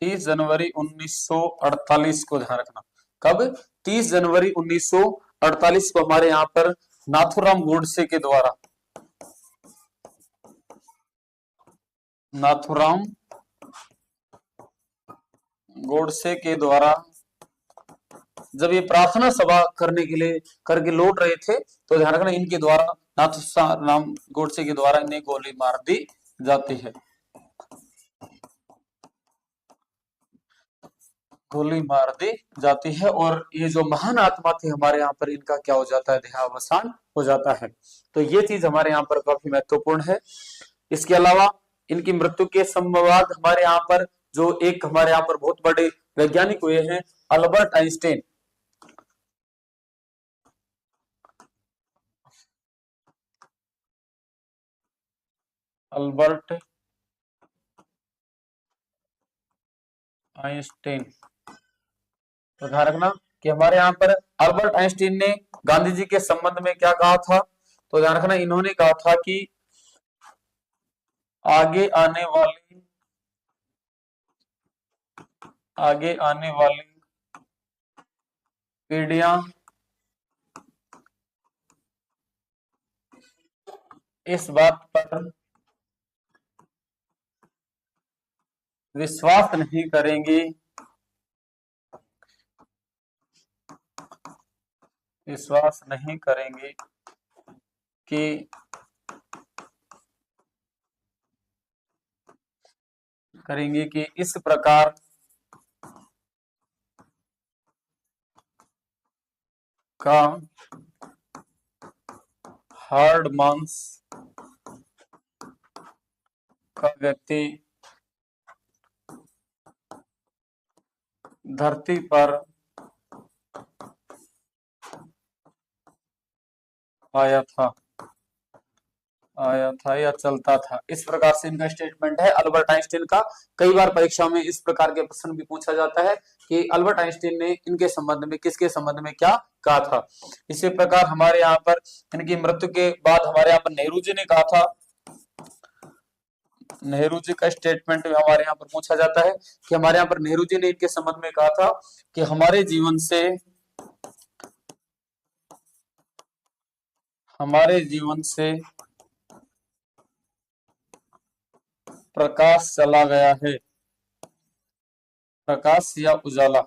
30 जनवरी 1948 को ध्यान रखना। कब? 30 जनवरी 1948 को हमारे यहाँ पर नाथूराम गोडसे के द्वारा, नाथूराम गोडसे के द्वारा जब ये प्रार्थना सभा करने के लिए करके लौट रहे थे, तो ध्यान रखना इनके द्वारा, नाथूराम गोडसे के द्वारा इन्हें गोली मार दी जाती है, गोली मार दी जाती है। और ये जो महान आत्मा थे हमारे यहाँ पर, इनका क्या हो जाता है? देहावसान हो जाता है। तो ये चीज हमारे यहाँ पर काफी महत्वपूर्ण है। इसके अलावा इनकी मृत्यु के संवाद हमारे यहाँ पर जो एक हमारे यहाँ पर बहुत बड़े वैज्ञानिक हुए हैं, अल्बर्ट आइंस्टाइन। अल्बर्ट आइंस्टाइन, तो ध्यान रखना कि हमारे यहाँ पर अल्बर्ट आइंस्टाइन ने गांधी जी के संबंध में क्या कहा था? तो ध्यान रखना इन्होंने कहा था कि आगे आने वाली पीढ़ियां इस बात पर विश्वास नहीं करेंगी, विश्वास नहीं करेंगे कि इस प्रकार का हार्ड मांस का व्यक्ति धरती पर आया था या चलता था। इस प्रकार से इनका स्टेटमेंट है अल्बर्ट आइंस्टाइन का। कई बार परीक्षा में इस प्रकार के प्रश्न भी पूछा जाता है कि अल्बर्ट आइंस्टाइन ने इनके संबंध में, किसके संबंध में क्या कहा था। इसी प्रकार हमारे यहाँ पर इनकी मृत्यु के बाद हमारे यहाँ पर नेहरू जी ने कहा था, नेहरू जी का स्टेटमेंट हमारे यहाँ पर पूछा जाता है कि हमारे यहाँ पर नेहरू जी ने इनके संबंध में कहा था कि हमारे जीवन से प्रकाश चला गया है, प्रकाश या उजाला।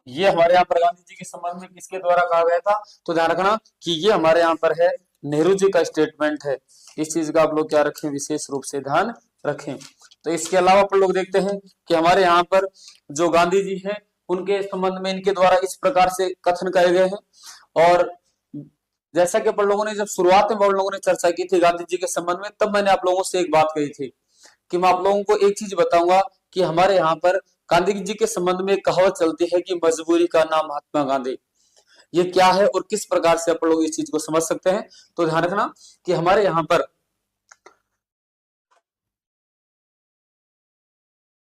ये हमारे यहाँ पर गांधी जी के संबंध में किसके द्वारा कहा गया था? तो ध्यान रखना कि ये हमारे यहाँ पर है नेहरू जी का स्टेटमेंट है। इस चीज का आप लोग क्या रखें, विशेष रूप से ध्यान रखें। तो इसके अलावा अपन लोग देखते हैं कि हमारे यहाँ पर जो गांधी जी हैं उनके संबंध में इनके द्वारा इस प्रकार से कथन कहे गए हैं। और जैसा कि अपन लोगों ने जब शुरुआत में लोगों ने चर्चा की थी गांधी जी के संबंध में, तब मैंने आप लोगों से एक बात कही थी कि मैं आप लोगों को एक चीज बताऊंगा कि हमारे यहाँ पर गांधी जी के संबंध में कहावत चलती है कि मजबूरी का नाम महात्मा गांधी। ये क्या है और किस प्रकार से अपन लोग इस चीज को समझ सकते हैं? तो ध्यान रखना कि हमारे यहाँ पर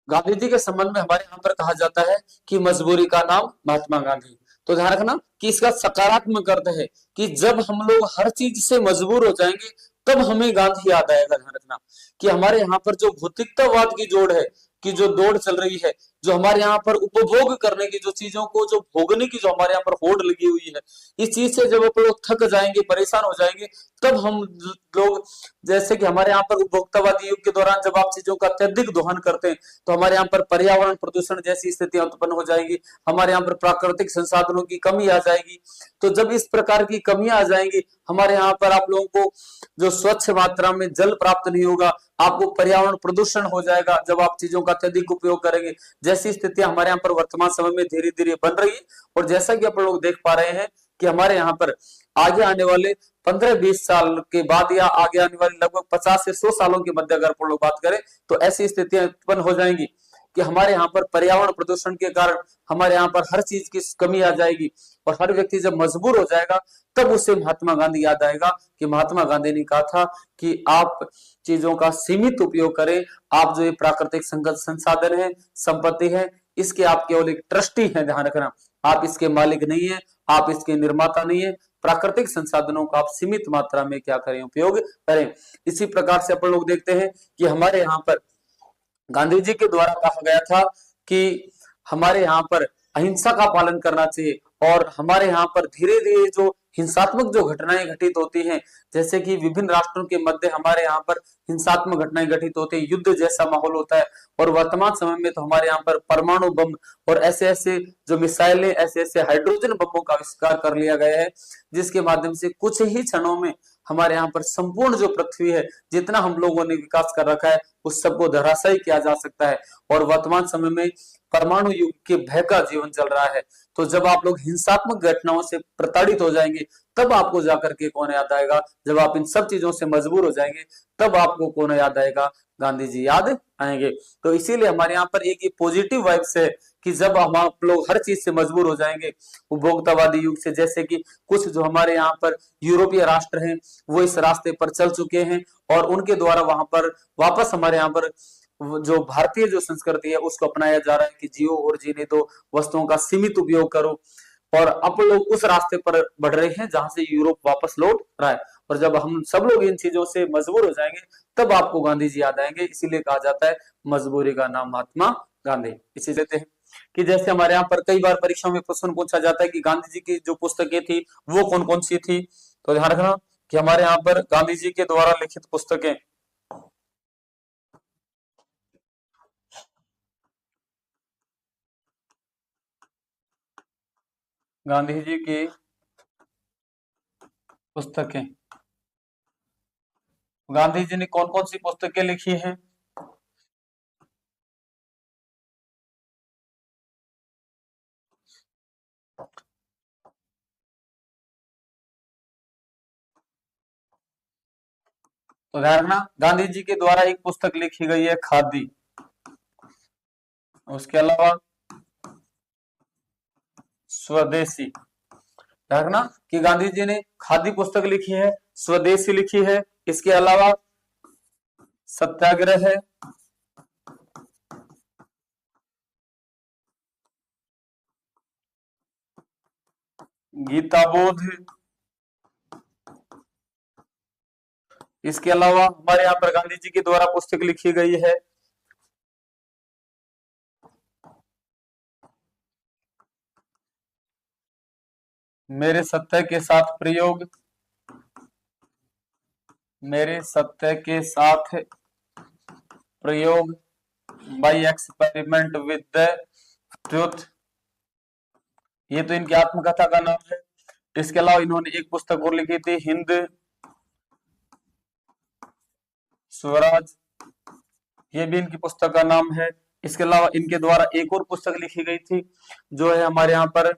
गांधी जी के संबंध में हमारे यहाँ पर कहा जाता है कि मजबूरी का नाम महात्मा गांधी। तो ध्यान रखना कि इसका सकारात्मक अर्थ है कि जब हम लोग हर चीज से मजबूर हो जाएंगे तब हमें गांधी याद आएगा। ध्यान रखना कि हमारे यहाँ पर जो भौतिकतावाद की जोड़ है, कि जो दौड़ चल रही है, जो हमारे यहाँ पर उपभोग करने की, जो चीजों को जो भोगने की जो हमारे यहाँ पर होड़ लगी हुई है, इस चीज से जब आप लोग थक जाएंगे, परेशान हो जाएंगे, तब हम लोग, जैसे कि हमारे यहाँ पर उपभोक्तावादी युग के दौरान जब आप चीजों का अत्यधिक दोहन करते हैं तो हमारे यहाँ पर पर्यावरण प्रदूषण जैसी स्थितियां उत्पन्न हो जाएगी, हमारे यहाँ पर प्राकृतिक संसाधनों की कमी आ जाएगी। तो जब इस प्रकार की कमियां आ जाएंगी, हमारे यहाँ पर आप लोगों को जो स्वच्छ मात्रा में जल प्राप्त नहीं होगा, आपको पर्यावरण प्रदूषण हो जाएगा जब आप चीजों का अत्यधिक उपयोग करेंगे, जैसी स्थितियां हमारे यहाँ पर वर्तमान समय में धीरे धीरे बन रही है। और जैसा कि आप लोग देख पा रहे हैं कि हमारे यहाँ पर आगे आने वाले 15-20 साल के बाद या आगे आने वाले लगभग 50 से 100 सालों के मध्य अगर अपन लोग बात करें तो ऐसी स्थितियां उत्पन्न हो जाएंगी कि हमारे यहाँ पर पर्यावरण प्रदूषण के कारण हमारे यहाँ पर हर चीज की कमी आ जाएगी। और हर व्यक्ति जब मजबूर हो जाएगा तब उसे महात्मा गांधी याद आएगा कि महात्मा गांधी ने कहा था कि आप चीजों का सीमित उपयोग करें, आप जो ये प्राकृतिक संसाधन है, संपत्ति है, इसके आप केवल एक ट्रस्टी हैं, ध्यान रखना, आप इसके मालिक नहीं है, आप इसके निर्माता नहीं है। प्राकृतिक संसाधनों का आप सीमित मात्रा में क्या करें, उपयोग करें। इसी प्रकार से अपन लोग देखते हैं कि हमारे यहाँ पर गांधी जी के द्वारा कहा गया था कि हमारे यहाँ पर अहिंसा का पालन करना चाहिए, और हमारे यहाँ पर धीरे धीरे जो हिंसात्मक जो घटनाएं घटित होती हैं, जैसे कि विभिन्न राष्ट्रों के मध्य हमारे यहाँ पर हिंसात्मक घटनाएं घटित होती है, युद्ध जैसा माहौल होता है। और वर्तमान समय में तो हमारे यहाँ पर परमाणु बम और ऐसे ऐसे जो मिसाइलें, ऐसे ऐसे हाइड्रोजन बमों का आविष्कार कर लिया गया है, जिसके माध्यम से कुछ ही क्षणों में हमारे यहाँ पर संपूर्ण जो पृथ्वी है, जितना हम लोगों ने विकास कर रखा है, उस सबको धराशायी किया जा सकता है। और वर्तमान समय में परमाणु युग के भय का जीवन चल रहा है। तो जब आप लोग हिंसात्मक घटनाओं से प्रताड़ित हो जाएंगे, तब आपको जाकर के कौन याद आएगा? जब आप इन सब चीजों से मजबूर हो जाएंगे, तब आपको कौन याद आएगा? गांधी जी याद आएंगे। तो इसीलिए हमारे यहाँ पर एक पॉजिटिव वाइब्स है कि जब हम आप लोग हर चीज से मजबूर हो जाएंगे, उपभोक्तावादी युग से, जैसे कि कुछ जो हमारे यहाँ पर यूरोपीय राष्ट्र हैं, वो इस रास्ते पर चल चुके हैं, और उनके द्वारा वहां पर वापस हमारे यहाँ पर जो भारतीय जो संस्कृति है उसको अपनाया जा रहा है कि जियो और जीने दो, वस्तुओं का सीमित उपयोग करो। और अब लोग उस रास्ते पर बढ़ रहे हैं जहां से यूरोप वापस लौट रहा है। और जब हम सब लोग इन चीजों से मजबूर हो जाएंगे, तब आपको गांधी जी याद आएंगे। इसीलिए कहा जाता है मजबूरी का नाम महात्मा गांधी। इसी लेते हैं कि जैसे हमारे यहाँ पर कई बार परीक्षाओं में प्रश्न पूछा जाता है कि गांधी जी की जो पुस्तकें थी वो कौन कौन सी थी। तो ध्यान रखना कि हमारे यहाँ पर गांधी जी के द्वारा लिखित पुस्तकें, गांधी जी की पुस्तकें, गांधी जी ने कौन कौन सी पुस्तकें लिखी हैं? तो ध्यान रखना, गांधी जी के द्वारा एक पुस्तक लिखी गई है खादी। उसके अलावा स्वदेशी। ध्यान रखना कि गांधी जी ने खादी पुस्तक लिखी है, स्वदेशी लिखी है, इसके अलावा सत्याग्रह है, गीताबोध, इसके अलावा हमारे यहाँ पर गांधी जी के द्वारा पुस्तक लिखी गई है मेरे सत्य के साथ प्रयोग, मेरे सत्य के साथ प्रयोग, by experiment with the truth. ये तो इनकी आत्मकथा का नाम है। इसके अलावा इन्होंने एक पुस्तक और लिखी थी, हिंद स्वराज, ये भी इनकी पुस्तक का नाम है। इसके अलावा इनके द्वारा एक और पुस्तक लिखी गई थी जो है हमारे यहाँ पर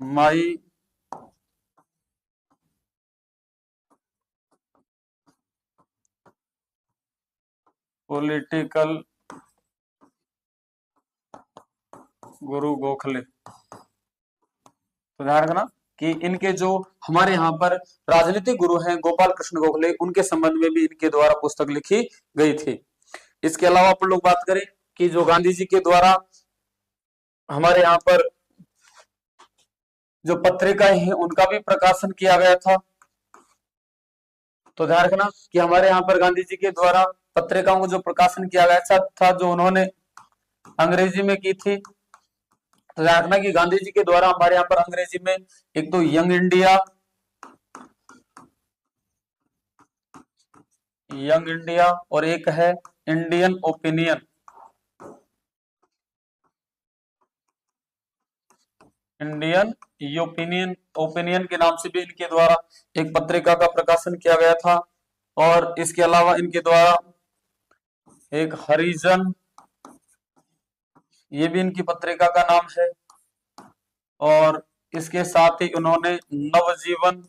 माई पॉलिटिकल गुरु गोखले। तो ध्यान रखना कि इनके जो हमारे यहाँ पर राजनीतिक गुरु हैं गोपाल कृष्ण गोखले, उनके संबंध में भी इनके द्वारा पुस्तक लिखी गई थी। इसके अलावा अपन लोग बात करें कि जो गांधी जी के द्वारा हमारे यहाँ पर जो पत्रिकाएं हैं उनका भी प्रकाशन किया गया था। तो ध्यान रखना कि हमारे यहाँ पर गांधी जी के द्वारा पत्रिकाओं को जो प्रकाशन किया गया था जो उन्होंने अंग्रेजी में की थी। तो ध्यान रखना कि गांधी जी के द्वारा हमारे यहाँ पर अंग्रेजी में एक तो यंग इंडिया और एक है इंडियन ओपिनियन, इंडियन ओपिनियन के नाम से भी इनके द्वारा एक पत्रिका का प्रकाशन किया गया था। और इसके अलावा इनके द्वारा एक हरिजन, ये भी इनकी पत्रिका का नाम है। और इसके साथ ही उन्होंने नवजीवन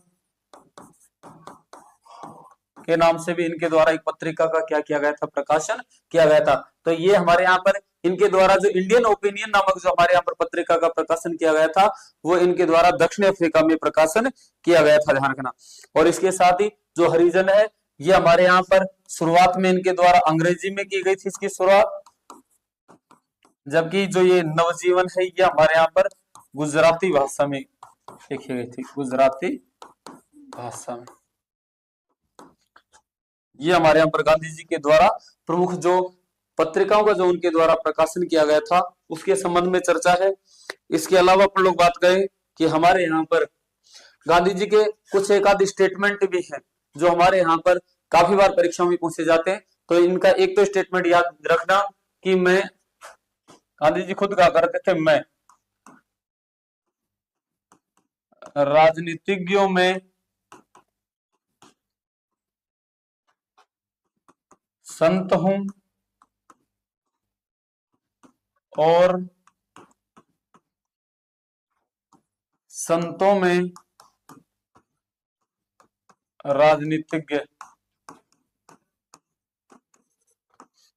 के नाम से भी इनके द्वारा एक पत्रिका का क्या किया गया था, प्रकाशन किया गया था। तो ये हमारे यहाँ पर इनके द्वारा जो इंडियन ओपिनियन नामक जो हमारे यहाँ पर पत्रिका का प्रकाशन किया गया था वो इनके द्वारा दक्षिण अफ्रीका में प्रकाशन किया गया था, ध्यान रखना। और इसके साथ ही जो हरिजन है ये हमारे यहाँ पर शुरुआत में इनके द्वारा अंग्रेजी में की गई थी इसकी शुरुआत, जबकि जो ये नवजीवन है ये हमारे यहाँ पर गुजराती भाषा में लिखी गई थी, गुजराती भाषा में। ये हमारे यहाँ पर गांधी जी के द्वारा प्रमुख जो पत्रिकाओं का जो उनके द्वारा प्रकाशन किया गया था उसके संबंध में चर्चा है। इसके अलावा अपन लोग बात करें कि हमारे यहाँ पर गांधी जी के कुछ एक आध स्टेटमेंट भी हैं जो हमारे यहाँ पर काफी बार परीक्षाओं में पूछे जाते हैं। तो इनका एक तो स्टेटमेंट याद रखना कि मैं, गांधी जी खुद कहा करते थे, मैं राजनीतिज्ञों में संत हूं और संतों में राजनीतिज्ञ।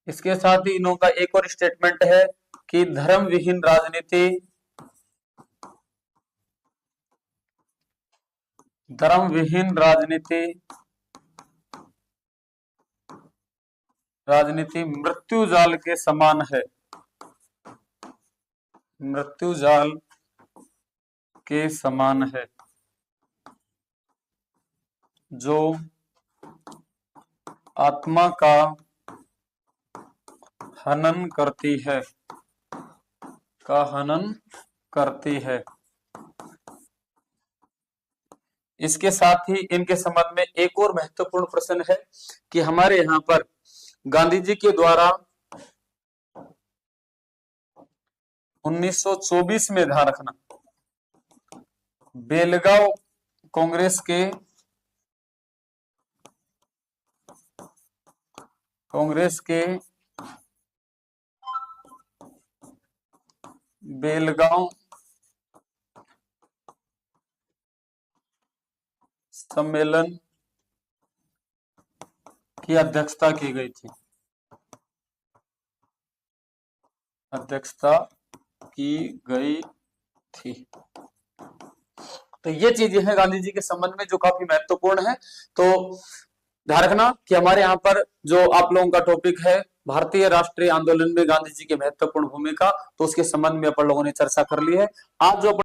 इसके साथ ही इनका एक और स्टेटमेंट है कि धर्म विहीन राजनीति, धर्म विहीन राजनीति, राजनीति मृत्यु जाल के समान है, मृत्यु जाल के समान है जो आत्मा का हनन करती है, का हनन करती है। इसके साथ ही इनके संबंध में एक और महत्वपूर्ण प्रश्न है कि हमारे यहाँ पर गांधी जी के द्वारा 1924 में, ध्यान रखना, बेलगांव कांग्रेस के बेलगांव सम्मेलन की अध्यक्षता की गई थी, अध्यक्षता की गई थी। तो ये चीजें हैं गांधी जी के संबंध में जो काफी महत्वपूर्ण है। तो ध्यान रखना कि हमारे यहाँ पर जो आप लोगों का टॉपिक है भारतीय राष्ट्रीय आंदोलन में गांधी जी की महत्वपूर्ण भूमिका, तो उसके संबंध में अपन लोगों ने चर्चा कर ली है। आज जो